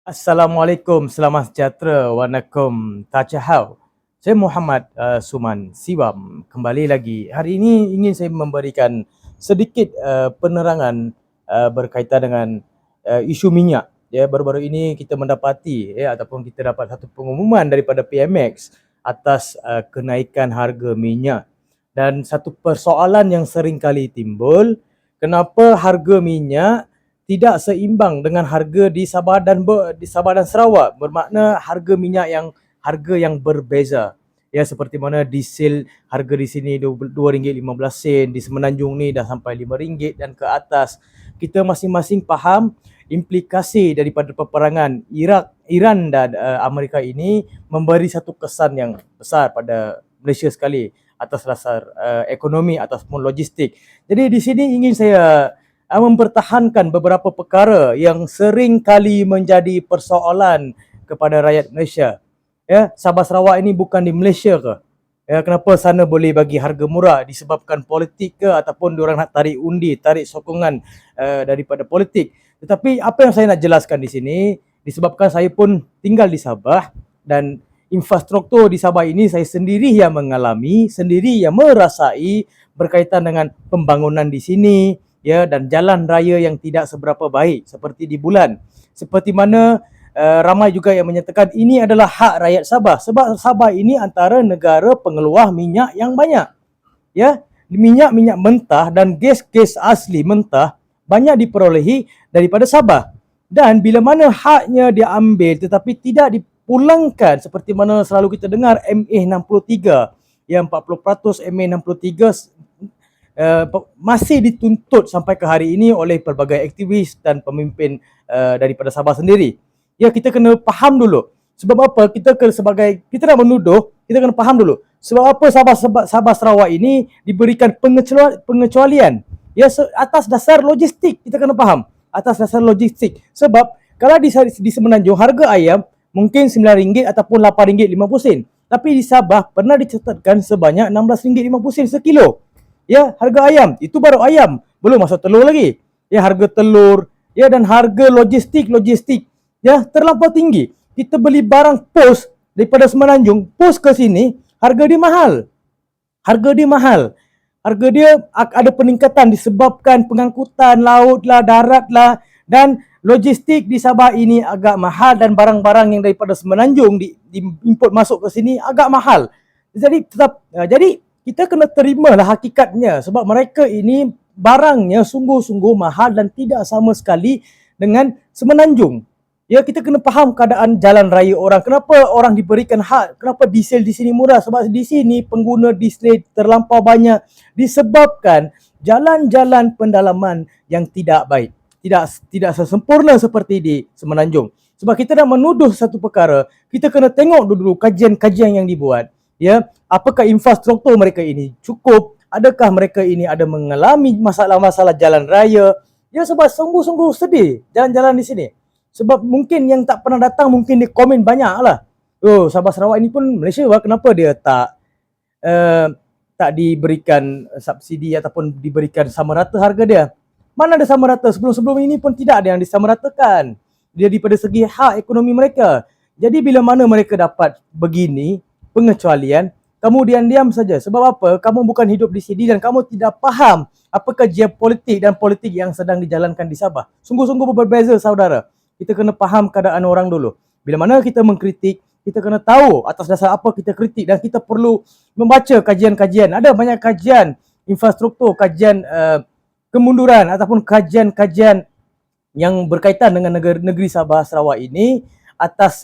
Assalamualaikum, selamat sejahtera. Wanakum, Tachahau. Saya Muhammad Suman Siwam. Kembali lagi. Hari ini ingin saya memberikan sedikit penerangan berkaitan dengan isu minyak. Ya, baru-baru ini kita mendapati ataupun kita dapat satu pengumuman daripada PMX atas kenaikan harga minyak. Dan satu persoalan yang sering kali timbul, kenapa harga minyak tidak seimbang dengan harga di Sabah dan Sarawak, bermakna harga minyak harga yang berbeza. Ya, seperti mana diesel harga di sini RM2.15, di Semenanjung ni dah sampai RM5 dan ke atas. Kita masing-masing faham implikasi daripada peperangan Iran dan Amerika ini memberi satu kesan yang besar pada Malaysia sekali atas dasar ekonomi ataupun logistik. Jadi di sini ingin saya mempertahankan beberapa perkara yang sering kali menjadi persoalan kepada rakyat Malaysia. Ya, Sabah Sarawak ini bukan di Malaysia ke? Ya, kenapa sana boleh bagi harga murah disebabkan politik ke ataupun diorang nak tarik undi, tarik sokongan daripada politik. Tetapi apa yang saya nak jelaskan di sini disebabkan saya pun tinggal di Sabah dan infrastruktur di Sabah ini saya sendiri yang mengalami, sendiri yang merasai berkaitan dengan pembangunan di sini, ya, dan jalan raya yang tidak seberapa baik seperti di Bulan. Seperti mana ramai juga yang menyatakan ini adalah hak rakyat Sabah sebab Sabah ini antara negara pengeluar minyak yang banyak. Ya, minyak mentah dan gas asli mentah banyak diperolehi daripada Sabah. Dan bila mana haknya diambil tetapi tidak dipulangkan seperti mana selalu kita dengar MA63, yang 40% MA63 masih dituntut sampai ke hari ini oleh pelbagai aktivis dan pemimpin daripada Sabah sendiri. Ya, kita kena faham dulu. Sebab apa kita nak menuduh, kita kena faham dulu. Sebab apa Sabah Sarawak ini diberikan pengecualian? Ya, atas dasar logistik, kita kena faham. Atas dasar logistik. Sebab kalau di Semenanjung harga ayam mungkin RM9 ataupun RM8.50. Tapi di Sabah pernah dicatatkan sebanyak RM16.50 sekilo. Ya, harga ayam, itu baru ayam, belum masuk telur lagi. Ya, harga telur, ya, dan harga logistik, ya, terlampau tinggi. Kita beli barang pos daripada Semenanjung, pos ke sini, harga dia mahal. Harga dia ada peningkatan disebabkan pengangkutan laut lah, darat lah, dan logistik di Sabah ini agak mahal dan barang-barang yang daripada Semenanjung diimport masuk ke sini agak mahal. Jadi kita kena terimalah hakikatnya sebab mereka ini barangnya sungguh-sungguh mahal dan tidak sama sekali dengan Semenanjung. Ya, kita kena faham keadaan jalan raya orang. Kenapa orang diberikan hak? Kenapa diesel di sini murah? Sebab di sini pengguna diesel terlampau banyak disebabkan jalan-jalan pendalaman yang tidak baik. Tidak sesempurna seperti di Semenanjung. Sebab kita nak menuduh satu perkara, kita kena tengok dulu kajian-kajian yang dibuat. Ya, apakah infrastruktur mereka ini cukup? Adakah mereka ini ada mengalami masalah-masalah jalan raya? Ya, sebab sungguh-sungguh sedih jalan-jalan di sini. Sebab mungkin yang tak pernah datang mungkin dia komen banyak lah. Oh, Sabah Sarawak ini pun Malaysia lah, kenapa dia tak diberikan subsidi ataupun diberikan sama rata harga dia? Mana ada sama rata? Sebelum-sebelum ini pun tidak ada yang disamaratakan. Dia daripada segi hak ekonomi mereka. Jadi bila mana mereka dapat begini pengecualian, kamu diam-diam saja. Sebab apa? Kamu bukan hidup di sini dan kamu tidak faham apakah geopolitik dan politik yang sedang dijalankan di Sabah. Sungguh-sungguh berbeza, saudara. Kita kena faham keadaan orang dulu. Bila mana kita mengkritik, kita kena tahu atas dasar apa kita kritik dan kita perlu membaca kajian-kajian. Ada banyak kajian infrastruktur, kajian kemunduran ataupun kajian-kajian yang berkaitan dengan negeri Sabah Sarawak ini atas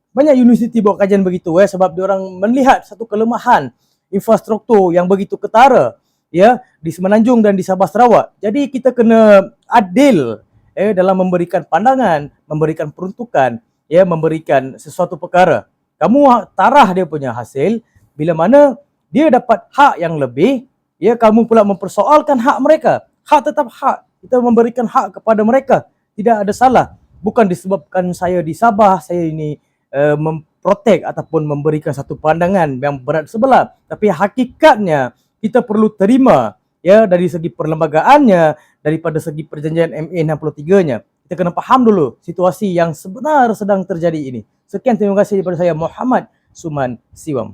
banyak universiti buat kajian begitu sebab diorang melihat satu kelemahan infrastruktur yang begitu ketara ya di Semenanjung dan di Sabah Sarawak. Jadi kita kena adil dalam memberikan pandangan, memberikan peruntukan, ya, memberikan sesuatu perkara. Kamu tarah dia punya hasil, bila mana dia dapat hak yang lebih, ya, kamu pula mempersoalkan hak mereka. Hak tetap hak. Kita memberikan hak kepada mereka. Tidak ada salah. Bukan disebabkan saya di Sabah, saya ini memprotek ataupun memberikan satu pandangan yang berat sebelah. Tapi hakikatnya kita perlu terima, ya, dari segi perlembagaannya, daripada segi perjanjian MA63-nya. kita kena faham dulu situasi yang sebenar sedang terjadi ini. Sekian, terima kasih daripada saya Muhammad Suman Siwam.